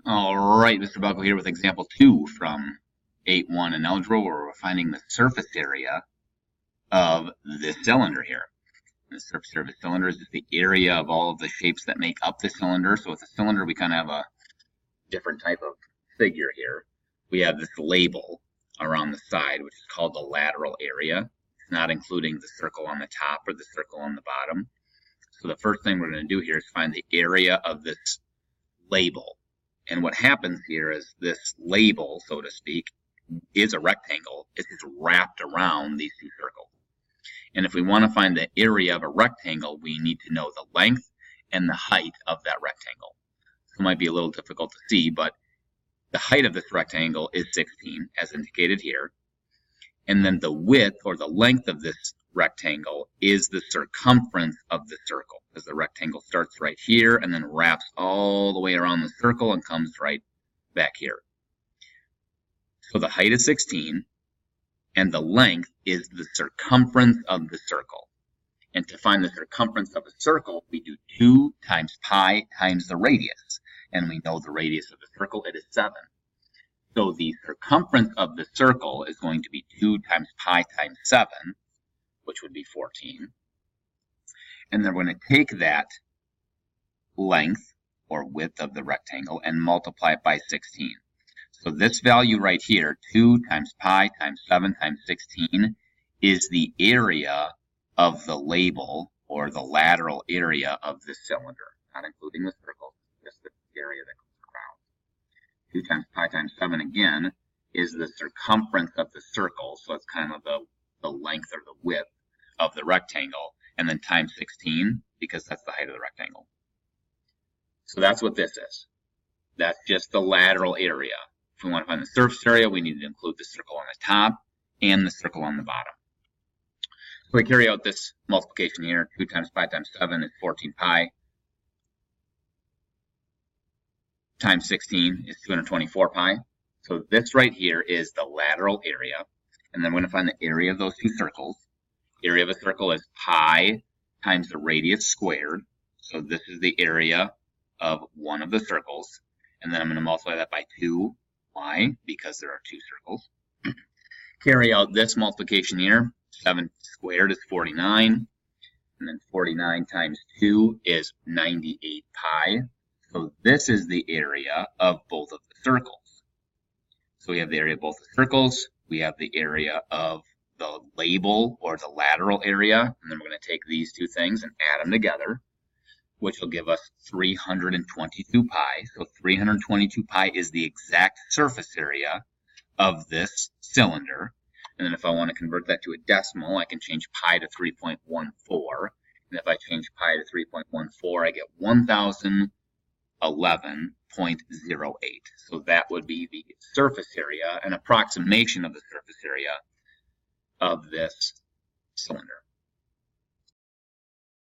All right, Mr. Buckle here with example 2 from 8.1 in algebra, where we're finding the surface area of this cylinder here. The surface area of the cylinder is just the area of all of the shapes that make up the cylinder. So with a cylinder, we kind of have a different type of figure here. We have this label around the side, which is called the lateral area. It's not including the circle on the top or the circle on the bottom. So the first thing we're going to do here is find the area of this label. And what happens here is this label, so to speak, is a rectangle. It's just wrapped around these two circles. And if we want to find the area of a rectangle, we need to know the length and the height of that rectangle. So it might be a little difficult to see, but the height of this rectangle is 16, as indicated here. And then the width or the length of this rectangle is the circumference of the circle, because the rectangle starts right here and then wraps all the way around the circle and comes right back here. So the height is 16, and the length is the circumference of the circle. And to find the circumference of a circle, we do 2 times pi times the radius. And we know the radius of the circle, it is 7. So the circumference of the circle is going to be 2 times pi times 7, which would be 14. And then we're going to take that length or width of the rectangle and multiply it by 16. So this value right here, 2 times pi times 7 times 16, is the area of the label or the lateral area of the cylinder, not including the circle, just the area that goes around. 2 times pi times 7 again is the circumference of the circle, so it's kind of the length or the width of the rectangle, and then times 16 because that's the height of the rectangle. So that's what this is. That's just the lateral area. If we want to find the surface area, we need to include the circle on the top and the circle on the bottom. So we carry out this multiplication here. 2 times pi times 7 is 14 pi. Times 16 is 224 pi. So this right here is the lateral area. And then we're going to find the area of those two circles. Area of a circle is pi times the radius squared. So this is the area of one of the circles. And then I'm going to multiply that by 2. Why? Because there are two circles. Carry out this multiplication here. 7 squared is 49. And then 49 times 2 is 98 pi. So this is the area of both of the circles. So we have the area of both the circles. We have the area of the label or the lateral area. And then we're going to take these two things and add them together, which will give us 322 pi. So 322 pi is the exact surface area of this cylinder. And then if I want to convert that to a decimal, I can change pi to 3.14. And if I change pi to 3.14, I get 1011.08. So that would be the surface area, an approximation of the surface area of this cylinder.